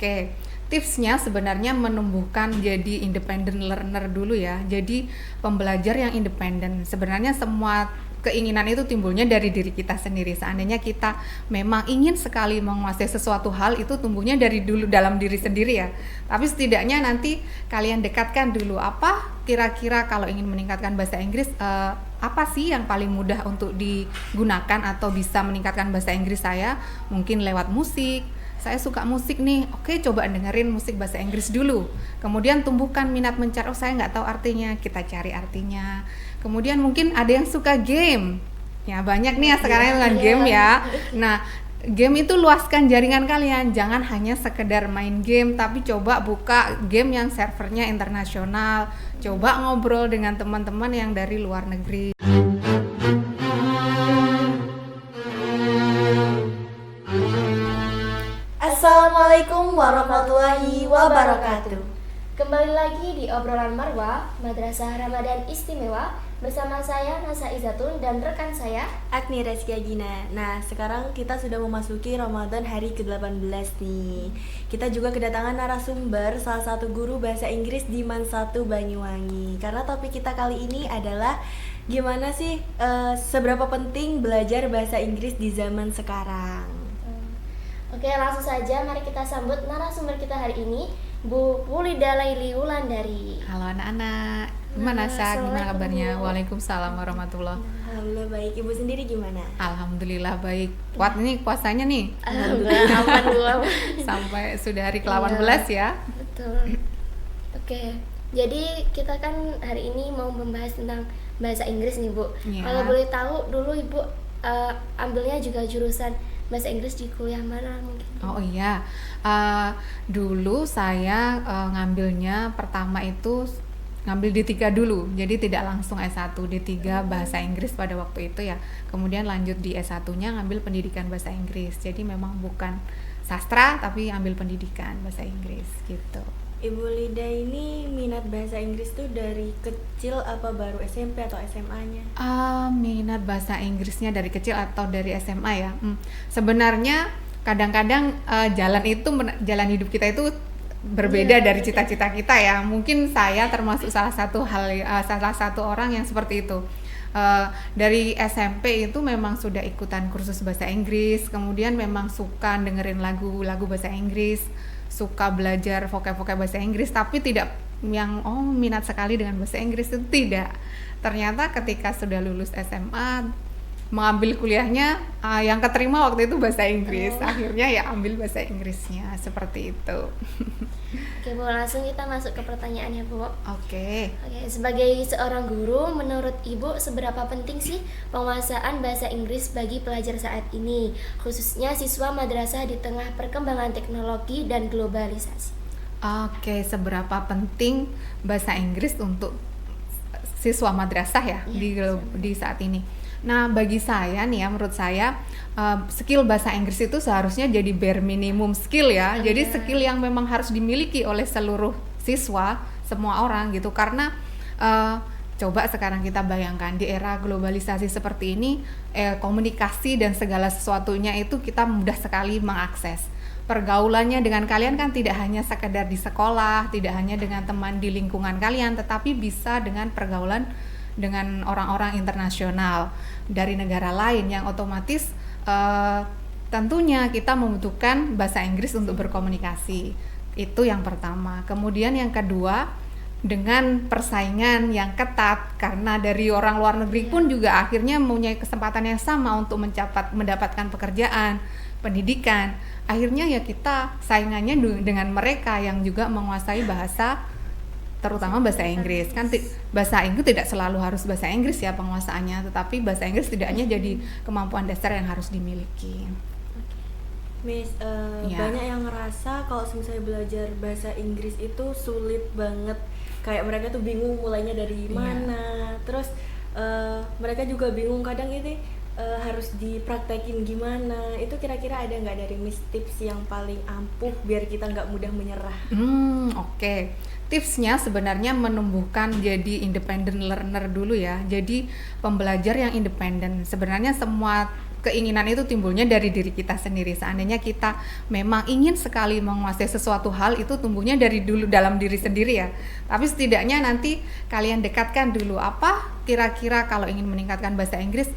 Oke, tipsnya sebenarnya menumbuhkan jadi independent learner dulu ya. Jadi pembelajar yang independen. Sebenarnya semua keinginan itu timbulnya dari diri kita sendiri. Seandainya kita memang ingin sekali menguasai sesuatu hal, itu tumbuhnya dari dulu dalam diri sendiri ya. Tapi setidaknya nanti kalian dekatkan dulu apa kira-kira kalau ingin meningkatkan bahasa Inggris, apa sih yang paling mudah untuk digunakan atau bisa meningkatkan bahasa Inggris saya? Mungkin lewat musik. Saya suka musik nih, oke coba dengerin musik bahasa Inggris dulu. Kemudian tumbuhkan minat mencari, oh saya nggak tahu artinya, kita cari artinya. Kemudian mungkin ada yang suka game, ya banyak nih ya sekarang dengan game ya. Nah, game itu luaskan jaringan kalian, jangan hanya sekedar main game, tapi coba buka game yang servernya internasional. Coba ngobrol dengan teman-teman yang dari luar negeri. Assalamualaikum warahmatullahi wabarakatuh. Kembali lagi di obrolan Marwa, Madrasah Ramadan Istimewa bersama saya Nasa Izatun dan rekan saya Agni Reski Agina. Nah, sekarang kita sudah memasuki Ramadan hari ke-18 nih. Kita juga kedatangan narasumber salah satu guru bahasa Inggris di MAN 1 Banyuwangi. Karena topik kita kali ini adalah gimana sih seberapa penting belajar bahasa Inggris di zaman sekarang. Oke, langsung saja mari kita sambut narasumber kita hari ini, Bu Pulida Laili Wulandari. Halo anak-anak, gimana Sa? Gimana kabarnya? Waalaikumsalam warahmatullahi. Alhamdulillah baik. Ibu sendiri gimana? Alhamdulillah baik. Kuat nih puasanya nih. Alhamdulillah. Sampai sudah hari ke-18 ya. Betul. Oke, jadi kita kan hari ini mau membahas tentang bahasa Inggris nih Bu. Ya. Kalau boleh tahu dulu Ibu ambilnya juga jurusan bahasa Inggris di kuliah mana mungkin? Oh iya, dulu saya ngambilnya pertama itu ngambil D3 dulu, jadi tidak langsung S1, D3 bahasa Inggris pada waktu itu ya. Kemudian lanjut di S1-nya ngambil pendidikan bahasa Inggris, jadi memang bukan sastra tapi ambil pendidikan bahasa Inggris gitu. Ibu Lida ini minat bahasa Inggris tuh dari kecil apa baru SMP atau SMA-nya? Minat bahasa Inggrisnya dari kecil atau dari SMA ya? Sebenarnya kadang-kadang jalan hidup kita itu berbeda dari cita-cita kita ya. Mungkin saya termasuk salah satu orang yang seperti itu. Dari SMP itu memang sudah ikutan kursus bahasa Inggris, kemudian memang suka dengerin lagu-lagu bahasa Inggris, suka belajar vocab-vocab bahasa Inggris, tapi tidak yang minat sekali dengan bahasa Inggris, itu tidak. Ternyata ketika sudah lulus SMA, mengambil kuliahnya yang keterima waktu itu bahasa Inggris. Akhirnya ya ambil bahasa Inggrisnya seperti itu. Oke Bu, langsung kita masuk ke pertanyaannya Bu. Oke. Sebagai seorang guru, menurut Ibu seberapa penting sih penguasaan bahasa Inggris bagi pelajar saat ini, khususnya siswa madrasah di tengah perkembangan teknologi dan globalisasi? Oke, seberapa penting bahasa Inggris untuk siswa madrasah ya, di saat ini? Nah, bagi saya nih ya, menurut saya skill bahasa Inggris itu seharusnya jadi bare minimum skill ya. Jadi skill yang memang harus dimiliki oleh seluruh siswa, semua orang gitu. Karena coba sekarang kita bayangkan di era globalisasi seperti ini, komunikasi dan segala sesuatunya itu kita mudah sekali mengakses. Pergaulannya dengan kalian kan tidak hanya sekedar di sekolah, tidak hanya dengan teman di lingkungan kalian, tetapi bisa dengan pergaulan dengan orang-orang internasional dari negara lain yang otomatis tentunya kita membutuhkan bahasa Inggris untuk berkomunikasi. Itu yang pertama. Kemudian yang kedua, dengan persaingan yang ketat karena dari orang luar negeri pun juga akhirnya mempunyai kesempatan yang sama untuk mendapatkan pekerjaan, pendidikan. Akhirnya ya kita saingannya dengan mereka yang juga menguasai bahasa, terutama bahasa Inggris. Kan bahasa Inggris tidak selalu harus bahasa Inggris ya penguasaannya, tetapi bahasa Inggris setidaknya jadi kemampuan dasar yang harus dimiliki. Miss, banyak yang ngerasa kalau misalnya belajar bahasa Inggris itu sulit banget. Kayak mereka tuh bingung mulainya dari mana. Terus mereka juga bingung kadang ini harus dipraktekin gimana. Itu kira-kira ada nggak dari Miss tips yang paling ampuh biar kita nggak mudah menyerah? Oke. Tipsnya sebenarnya menumbuhkan jadi independent learner dulu ya. Jadi pembelajar yang independen. Sebenarnya semua keinginan itu timbulnya dari diri kita sendiri. Seandainya kita memang ingin sekali menguasai sesuatu hal, itu tumbuhnya dari dulu dalam diri sendiri ya. Tapi setidaknya nanti kalian dekatkan dulu, apa kira-kira kalau ingin meningkatkan bahasa Inggris,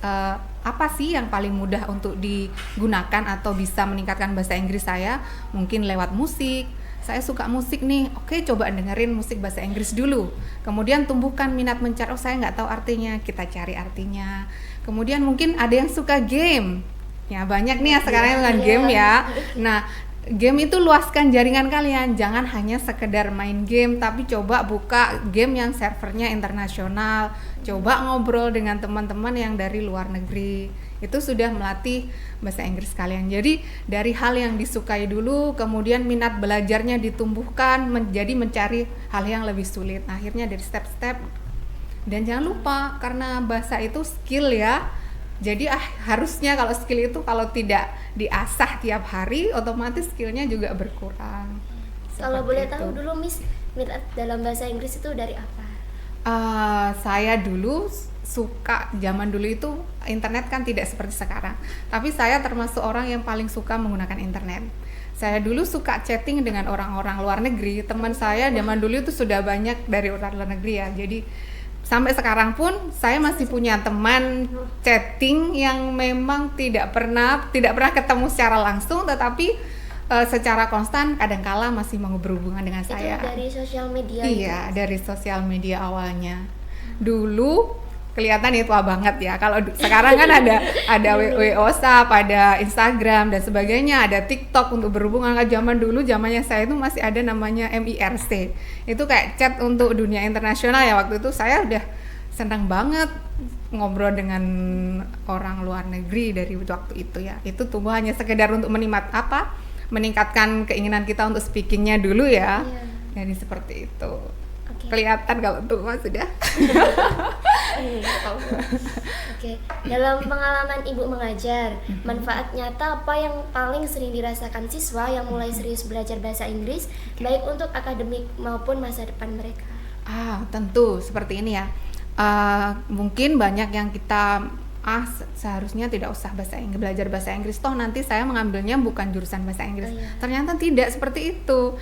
apa sih yang paling mudah untuk digunakan atau bisa meningkatkan bahasa Inggris saya? Mungkin lewat musik. Saya suka musik nih, oke, coba dengerin musik bahasa Inggris dulu. Kemudian tumbuhkan minat mencari, saya nggak tahu artinya, kita cari artinya. Kemudian mungkin ada yang suka game, ya banyak nih ya sekarang dengan game ya. Nah, game itu luaskan jaringan kalian, jangan hanya sekedar main game, tapi coba buka game yang servernya internasional, coba ngobrol dengan teman-teman yang dari luar negeri. Itu sudah melatih bahasa Inggris kalian. Jadi dari hal yang disukai dulu, kemudian minat belajarnya ditumbuhkan menjadi mencari hal yang lebih sulit. Akhirnya dari step-step. Dan jangan lupa, karena bahasa itu skill ya. Jadi harusnya kalau skill itu kalau tidak diasah tiap hari, otomatis skillnya juga berkurang. Kalau boleh tahu dulu Miss, minat dalam bahasa Inggris itu dari apa? Saya dulu suka, zaman dulu itu internet kan tidak seperti sekarang, tapi saya termasuk orang yang paling suka menggunakan internet. Saya dulu suka chatting dengan orang-orang luar negeri. Teman saya zaman dulu itu sudah banyak dari orang luar negeri ya, jadi sampai sekarang pun saya masih punya teman chatting yang memang tidak pernah ketemu secara langsung, tetapi secara konstan kadangkala masih mau berhubungan dengan saya. Itu dari sosial media? Iya, dari sosial media awalnya. Dulu kelihatan itu tua banget ya. Kalau sekarang kan ada WhatsApp, ada Instagram dan sebagainya, ada TikTok untuk berhubungan. Zaman dulu, zamannya saya itu masih ada namanya MIRC. Itu kayak chat untuk dunia internasional ya. Waktu itu saya udah senang banget ngobrol dengan orang luar negeri dari waktu itu ya. Itu tumbuh hanya sekedar untuk meningkatkan keinginan kita untuk speakingnya dulu ya. Jadi seperti itu. Kelihatan kalau tua sudah. Oke, dalam pengalaman Ibu mengajar, manfaat nyata apa yang paling sering dirasakan siswa yang mulai serius belajar bahasa Inggris, baik untuk akademik maupun masa depan mereka? Tentu seperti ini ya. Mungkin banyak yang kita seharusnya tidak usah belajar bahasa Inggris, toh nanti saya mengambilnya bukan jurusan bahasa Inggris. Ternyata tidak seperti itu.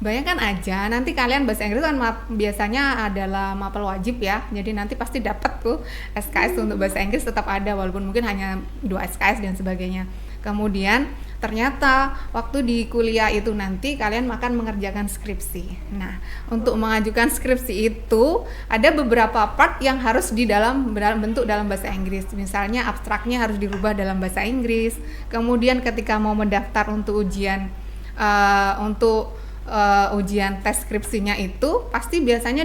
Bayangkan aja, nanti kalian bahasa Inggris kan biasanya adalah mapel wajib ya, jadi nanti pasti dapat tuh SKS untuk bahasa Inggris tetap ada, walaupun mungkin hanya 2 SKS dan sebagainya. Kemudian ternyata waktu di kuliah itu nanti kalian akan mengerjakan skripsi. Nah, untuk mengajukan skripsi itu ada beberapa part yang harus dalam bentuk dalam bahasa Inggris. Misalnya abstraknya harus dirubah dalam bahasa Inggris. Kemudian ketika mau mendaftar untuk ujian ujian tes skripsinya itu pasti biasanya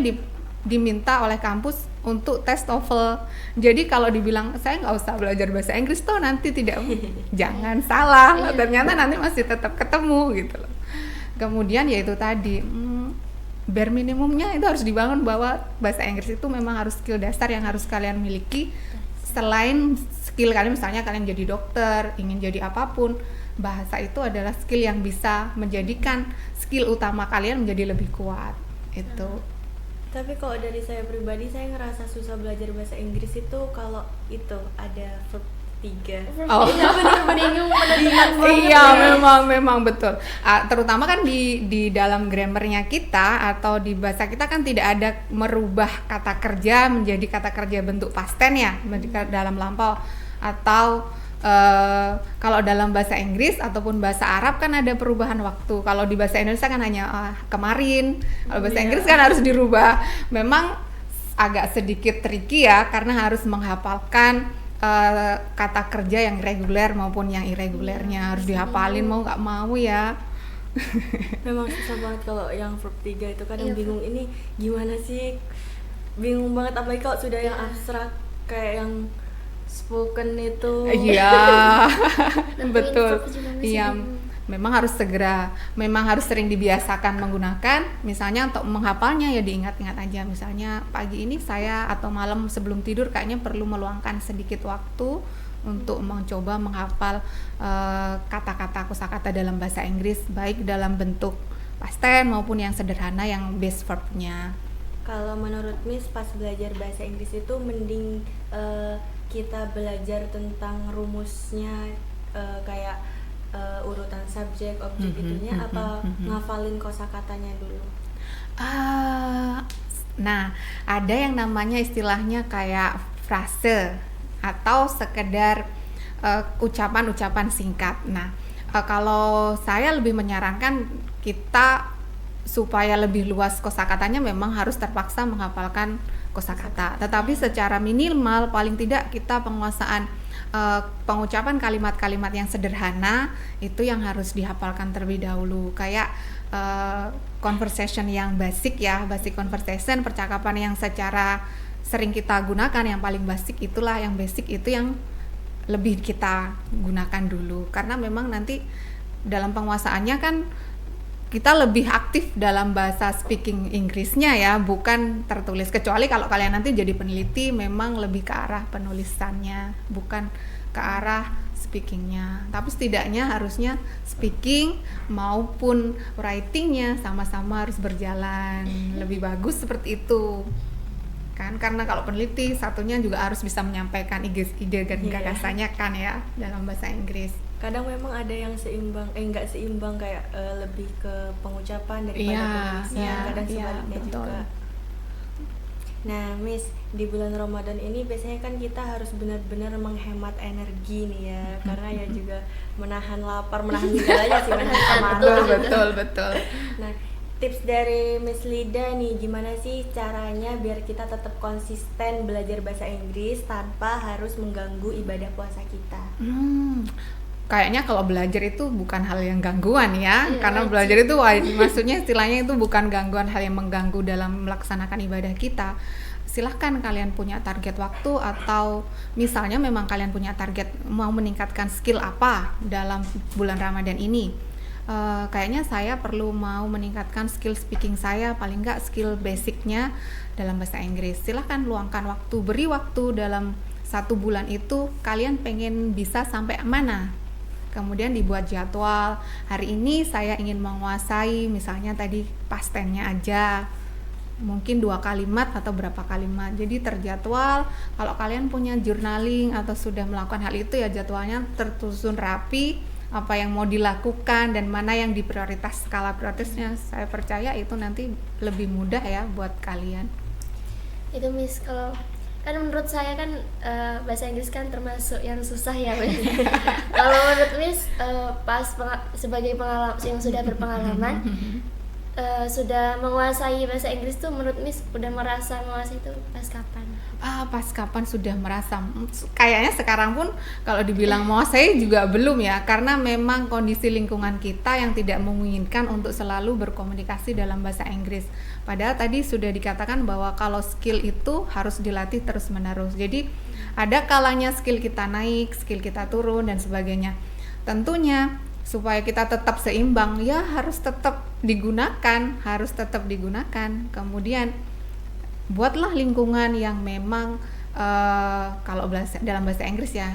diminta oleh kampus untuk tes TOEFL. Jadi kalau dibilang saya nggak usah belajar bahasa Inggris toh nanti tidak, jangan salah, ternyata nanti masih tetap ketemu gitu loh. Kemudian yaitu tadi bare minimumnya itu harus dibangun bahwa bahasa Inggris itu memang harus skill dasar yang harus kalian miliki. Selain skill kalian, misalnya kalian jadi dokter, ingin jadi apapun, bahasa itu adalah skill yang bisa menjadikan skill utama kalian menjadi lebih kuat itu. Tapi kalau dari saya pribadi, saya ngerasa susah belajar bahasa Inggris itu kalau itu ada verb 3. Bingung. Iya, memang betul. Terutama kan di dalam grammarnya kita atau di bahasa kita kan tidak ada merubah kata kerja menjadi kata kerja bentuk past tense ya, dalam lampau. Atau kalau dalam bahasa Inggris ataupun bahasa Arab kan ada perubahan waktu. Kalau di bahasa Indonesia kan hanya kemarin. Kalau bahasa Inggris kan harus dirubah. Memang agak sedikit tricky ya, karena harus menghafalkan kata kerja yang reguler maupun yang irregulernya. Harus dihafalin mau nggak mau ya. Memang susah banget kalau yang verb 3 itu kadang bingung, ini gimana sih? Bingung banget, apalagi kalau sudah yang abstrak kayak yang spoken itu. Iya. Betul. Iya, memang harus sering dibiasakan menggunakan. Misalnya untuk menghafalnya ya diingat-ingat aja. Misalnya pagi ini saya atau malam sebelum tidur kayaknya perlu meluangkan sedikit waktu untuk mencoba menghafal kata-kata, kosakata dalam bahasa Inggris, baik dalam bentuk past tense maupun yang sederhana yang base verbnya. Kalau menurut Miss, pas belajar bahasa Inggris itu mending kita belajar tentang rumusnya, kayak urutan subjek, objek gitunya, apa ngafalin kosakatanya dulu? Nah, ada yang namanya istilahnya kayak frase atau sekedar ucapan-ucapan singkat. Nah, kalau saya lebih menyarankan kita supaya lebih luas kosakatanya memang harus terpaksa menghafalkan kosakata. Tetapi secara minimal paling tidak kita penguasaan pengucapan kalimat-kalimat yang sederhana itu yang harus dihafalkan terlebih dahulu. Kayak conversation yang basic ya, basic conversation, percakapan yang secara sering kita gunakan, yang paling basic itulah, yang basic itu yang lebih kita gunakan dulu, karena memang nanti dalam penguasaannya kan kita lebih aktif dalam bahasa speaking Inggrisnya ya, bukan tertulis, kecuali kalau kalian nanti jadi peneliti memang lebih ke arah penulisannya, bukan ke arah speakingnya. Tapi setidaknya harusnya speaking maupun writingnya sama-sama harus berjalan, lebih bagus seperti itu kan, karena kalau peneliti satunya juga harus bisa menyampaikan ide dan gagasannya kan ya dalam bahasa Inggris. Kadang memang ada yang seimbang, nggak seimbang, kayak lebih ke pengucapan daripada penulisan, kadang sebaliknya juga. Nah, Miss, di bulan Ramadan ini biasanya kan kita harus benar-benar menghemat energi nih ya, karena ya juga menahan lapar, menahan gejalanya sih, menahan amarah. Betul. Nah, tips dari Miss Lida nih, gimana sih caranya biar kita tetap konsisten belajar bahasa Inggris tanpa harus mengganggu ibadah puasa kita? Kayaknya kalau belajar itu bukan hal yang gangguan ya, karena belajar itu maksudnya istilahnya itu bukan gangguan, hal yang mengganggu dalam melaksanakan ibadah kita. Silahkan kalian punya target waktu, atau misalnya memang kalian punya target mau meningkatkan skill apa dalam bulan Ramadan ini. Kayaknya saya perlu mau meningkatkan skill speaking saya, paling nggak skill basicnya dalam bahasa Inggris. Silahkan luangkan waktu, beri waktu dalam 1 bulan itu kalian pengen bisa sampai mana. Kemudian dibuat jadwal, hari ini saya ingin menguasai misalnya tadi past tense-nya aja, mungkin 2 kalimat atau berapa kalimat. Jadi terjadwal. Kalau kalian punya journaling atau sudah melakukan hal itu ya, jadwalnya tersusun rapi, apa yang mau dilakukan dan mana yang diprioritas, skala prioritasnya. Saya percaya itu nanti lebih mudah ya buat kalian. Itu Miss, kalau kan menurut saya kan bahasa Inggris kan termasuk yang susah ya. Kalau menurut Miss, sebagai pengalaman yang sudah berpengalaman, sudah menguasai bahasa Inggris tuh, menurut Miss udah merasa menguasai itu pas kapan? Pas kapan sudah merasa? Kayaknya sekarang pun kalau dibilang menguasai juga belum ya, karena memang kondisi lingkungan kita yang tidak memungkinkan untuk selalu berkomunikasi dalam bahasa Inggris. Padahal tadi sudah dikatakan bahwa kalau skill itu harus dilatih terus-menerus. Jadi ada kalanya skill kita naik, skill kita turun dan sebagainya. Tentunya supaya kita tetap seimbang ya harus tetap digunakan. Kemudian buatlah lingkungan yang memang kalau dalam bahasa Inggris ya,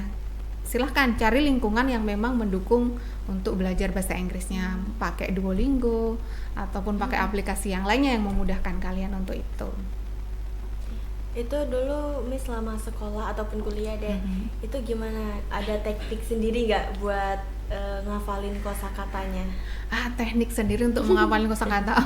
silahkan cari lingkungan yang memang mendukung untuk belajar bahasa Inggrisnya, pakai Duolingo ataupun pakai aplikasi yang lainnya yang memudahkan kalian untuk itu. Itu dulu Miss selama sekolah ataupun kuliah deh, itu gimana? Ada teknik sendiri nggak buat ngafalin kosakatanya? Teknik sendiri untuk menghafalin kosakata.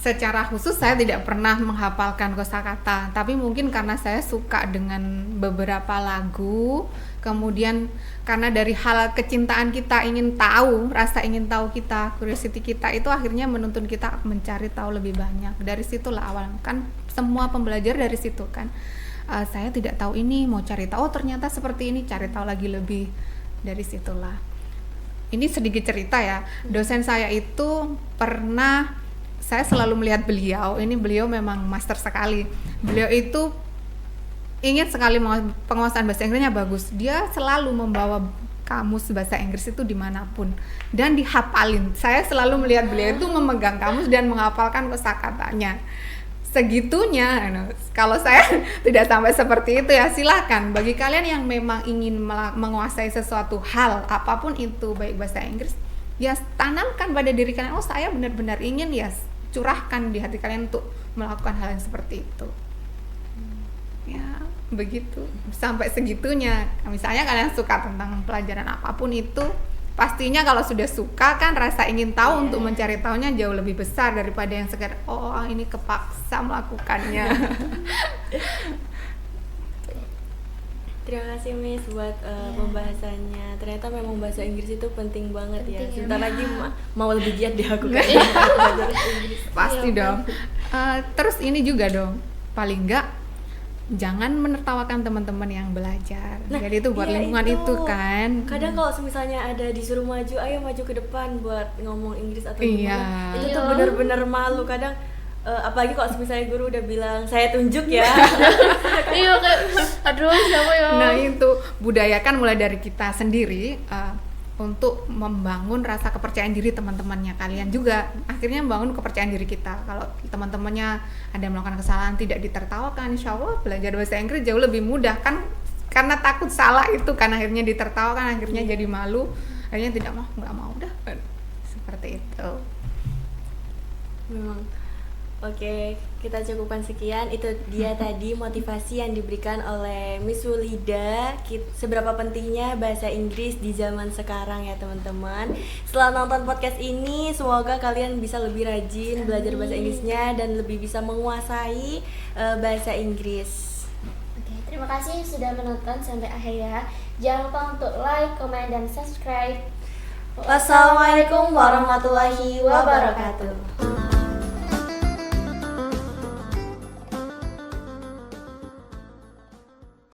Secara khusus saya tidak pernah menghafalkan kosakata, tapi mungkin karena saya suka dengan beberapa lagu, kemudian karena dari hal kecintaan kita ingin tahu, rasa ingin tahu kita, curiosity kita itu akhirnya menuntun kita mencari tahu lebih banyak. Dari situlah awal kan semua pembelajar dari situ kan. Saya tidak tahu ini, mau cari tahu, oh ternyata seperti ini, cari tahu lagi lebih, dari situlah. Ini sedikit cerita ya, dosen saya itu pernah, saya selalu melihat beliau, ini beliau memang master sekali. Beliau itu ingin sekali penguasaan bahasa Inggrisnya bagus. Dia selalu membawa kamus bahasa Inggris itu dimanapun dan dihafalin. Saya selalu melihat beliau itu memegang kamus dan menghafalkan kosakatanya. Segitunya, kalau saya tidak sampai seperti itu ya silakan. Bagi kalian yang memang ingin menguasai sesuatu hal, apapun itu, baik bahasa Inggris, ya tanamkan pada diri kalian, oh saya benar-benar ingin, ya curahkan di hati kalian untuk melakukan hal yang seperti itu. Ya, begitu, sampai segitunya. Misalnya kalian suka tentang pelajaran apapun itu, pastinya kalau sudah suka kan rasa ingin tahu untuk mencari tahunya jauh lebih besar daripada yang sekedar ini kepaksa melakukannya. Terima kasih Miss buat pembahasannya. Ternyata memang bahasa Inggris itu penting banget ya. Sebentar lagi mau lebih giat deh aku kan belajar Inggris. Pasti dong. Terus ini juga dong, paling enggak jangan menertawakan teman-teman yang belajar. Jadi itu buat lingkungan itu kan. Kadang kalau misalnya ada disuruh maju, ayo maju ke depan buat ngomong Inggris atau gimana, itu tuh benar-benar malu. Kadang apalagi kalau misalnya guru udah bilang saya tunjuk ya. Iya kayak aduh siapa ya. Nah itu budayakan mulai dari kita sendiri untuk membangun rasa kepercayaan diri teman-temannya kalian juga. Akhirnya membangun kepercayaan diri kita. Kalau teman-temannya ada yang melakukan kesalahan tidak ditertawakan, insya Allah belajar bahasa Inggris jauh lebih mudah kan, karena takut salah itu kan akhirnya ditertawakan, akhirnya jadi malu, akhirnya nggak mau dah seperti itu. Memang. Oke, kita cukupkan sekian. Itu dia tadi motivasi yang diberikan oleh Miss Wulida, seberapa pentingnya bahasa Inggris di zaman sekarang ya teman-teman. Setelah nonton podcast ini, semoga kalian bisa lebih rajin belajar bahasa Inggrisnya dan lebih bisa menguasai bahasa Inggris. Oke, terima kasih sudah menonton sampai akhir ya. Jangan lupa untuk like, comment, dan subscribe. Wassalamualaikum warahmatullahi wabarakatuh.